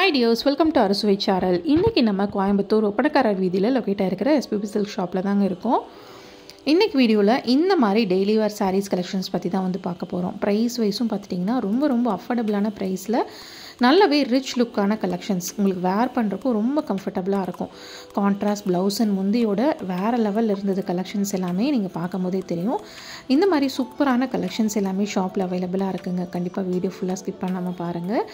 Hi dears, welcome to Arusuvai channel. இன்னைக்கு நம்ம கோயம்புத்தூர் ஒப்பனக்காரர் வீதியில் லொக்கேட் ஆகிருக்கிற எஸ்பிபி சில்க் ஷாப்பில் தாங்க இருக்கோம். இன்னைக்கு வீடியோவில் இந்த மாதிரி டெய்லி வேர் சாரீஸ் கலெக்ஷன்ஸ் பற்றி தான் வந்து பார்க்க போகிறோம். ப்ரைஸ் வைஸும் பார்த்துட்டிங்கன்னா ரொம்ப அஃபோர்டபுளான ப்ரைஸில் நல்லாவே ரிச் லுக்கான கலெக்ஷன்ஸ் உங்களுக்கு வேர் பண்ணுறப்போ ரொம்ப கம்ஃபர்டபுளாக இருக்கும். கான்ட்ராஸ்ட் ப்ளவுஸ் அண்ட் முந்தியோட வேறு லெவலில் இருந்தது கலெக்ஷன்ஸ் எல்லாமே நீங்கள் பார்க்கும் போதே தெரியும். இந்த மாதிரி சூப்பரான கலெக்ஷன்ஸ் எல்லாமே ஷாப்பில் அவைலபிளாக இருக்குங்க. கண்டிப்பாக வீடியோ ஃபுல்லாக ஸ்கிப் பண்ணாமல் பாருங்கள்.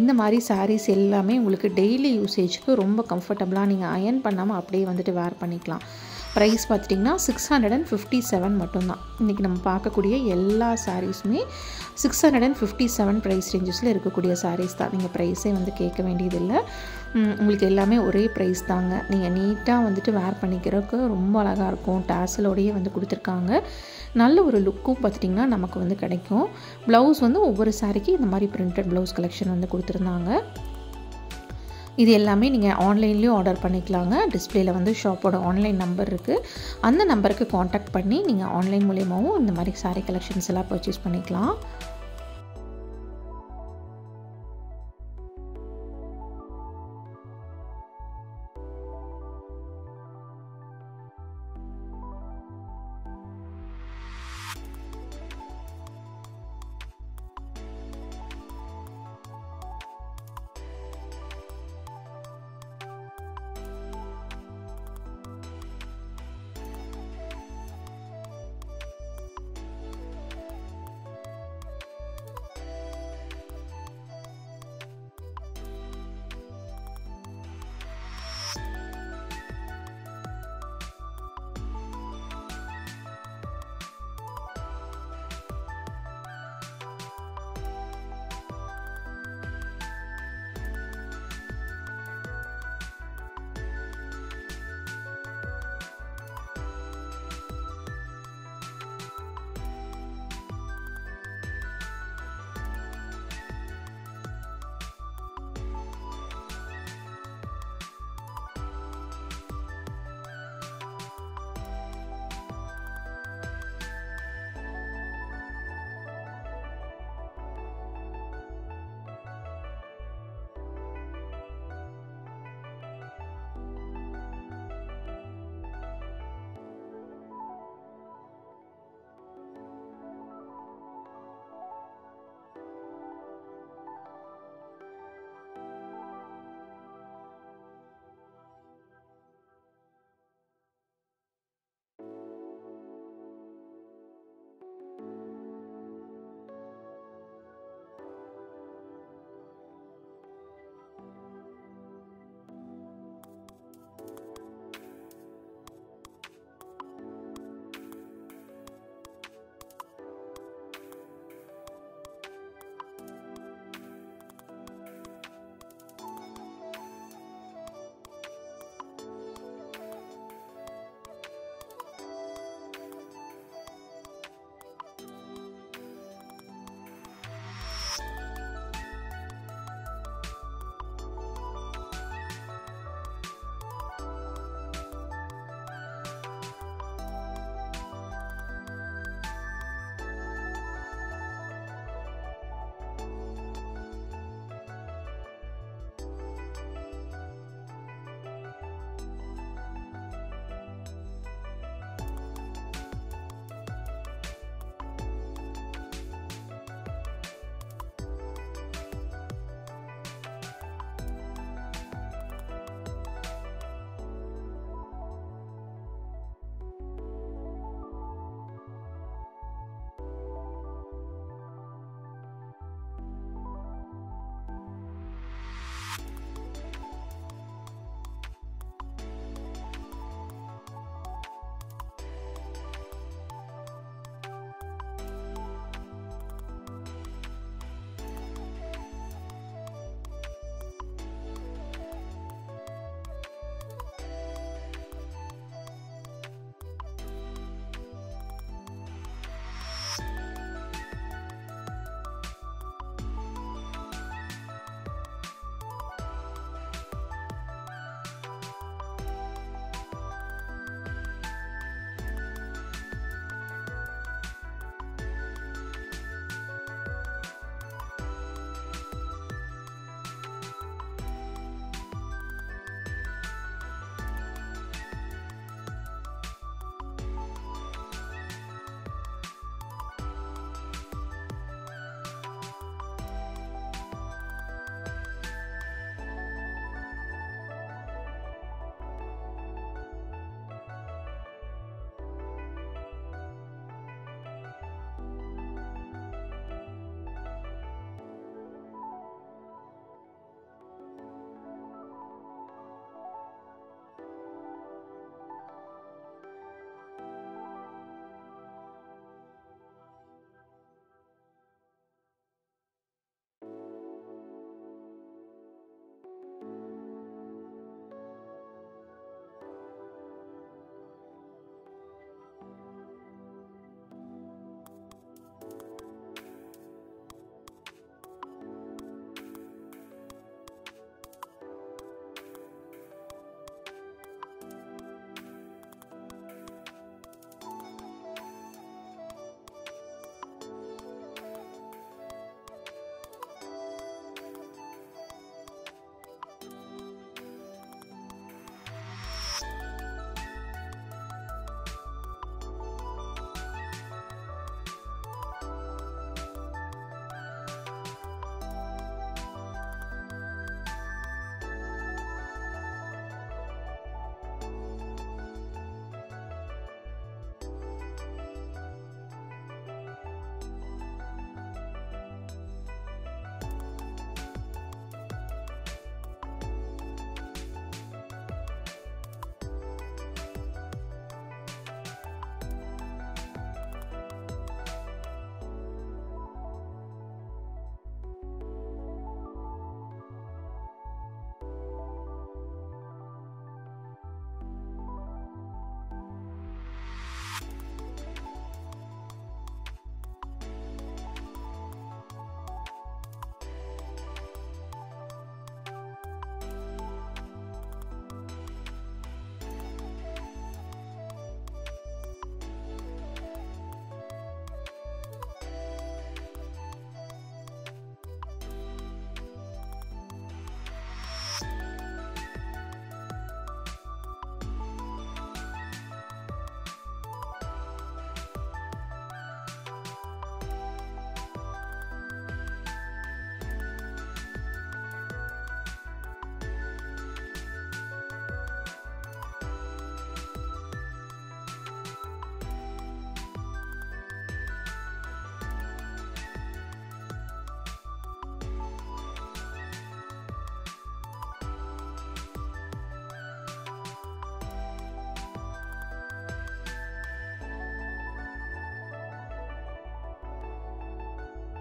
இந்த மாதிரி சாரீஸ் எல்லாமே உங்களுக்கு டெய்லி யூசேஜுக்கு ரொம்ப கம்ஃபர்டபுளாக நீங்கள் அயர்ன் பண்ணாமல் அப்படியே வந்துட்டு வேர் பண்ணிக்கலாம். ப்ரைஸ் பார்த்துட்டிங்கன்னா 657 மட்டும்தான். இன்றைக்கி நம்ம பார்க்கக்கூடிய எல்லா சாரீஸுமே 657 ப்ரைஸ் ரேஞ்சஸில் இருக்கக்கூடிய சாரீஸ் தான். நீங்கள் ப்ரைஸே வந்து கேட்க வேண்டியதில்லை. உங்களுக்கு எல்லாமே ஒரே ப்ரைஸ் தாங்க. நீங்கள் நீட்டாக வந்துட்டு வேர் பண்ணிக்கிறதுக்கு ரொம்ப அழகாக இருக்கும். டேசலோடையே வந்து கொடுத்துருக்காங்க. நல்ல ஒரு லுக்கும் பார்த்துட்டிங்கன்னா நமக்கு வந்து கிடைக்கும். ப்ளவுஸ் வந்து ஒவ்வொரு சாரீக்கு இந்த மாதிரி பிரிண்டட் ப்ளவுஸ் கலெக்ஷன் வந்து கொடுத்துருந்தாங்க. இது எல்லாமே நீங்கள் ஆன்லைன்லேயும் ஆர்டர் பண்ணிக்கலாங்க. டிஸ்பிளேயில் வந்து ஷாப்போட ஆன்லைன் நம்பர் இருக்குது. அந்த நம்பருக்கு காண்டாக்ட் பண்ணி நீங்கள் ஆன்லைன் மூலியமாகவும் இந்த மாதிரி சாரீ கலெக்ஷன்ஸ் எல்லாம் பர்ச்சேஸ் பண்ணிக்கலாம்.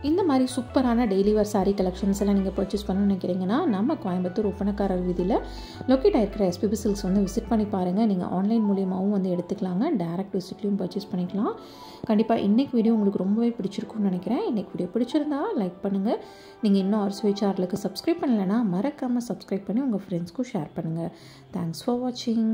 இந்த மாதிரி சூப்பரான டெய்லி வேர் சாரீ கலெக்ஷன்ஸ் எல்லாம் நீங்கள் பர்ச்சேஸ் பண்ணணும்னு நினைக்கிறீங்கன்னா நம்ம கோயம்புத்தூர் ஒப்பனக்காரர் வீதியில் லொக்கேட் ஆகிருக்கிற எஸ்பிபி சில்க்ஸ் வந்து விசிட் பண்ணி பாருங்கள். நீங்கள் ஆன்லைன் மூலியமாகவும் வந்து எடுத்துக்கலாங்க, டேரக்ட் விசிட்லையும் பர்ச்சேஸ் பண்ணிக்கலாம். கண்டிப்பாக இன்றைக்கி வீடியோ உங்களுக்கு ரொம்பவே பிடிச்சிருக்கும்னு நினைக்கிறேன். இன்றைக்கி வீடியோ பிடிச்சிருந்தா லைக் பண்ணுங்கள். நீங்கள் இன்னும் RSVY சேனலுக்கு சப்ஸ்கிரைப் பண்ணலைன்னா மறக்காமல் சப்ஸ்கிரைப் பண்ணி உங்கள் ஃப்ரெண்ட்ஸ்க்கும் ஷேர் பண்ணுங்கள். தேங்க்ஸ் ஃபார் வாட்சிங்.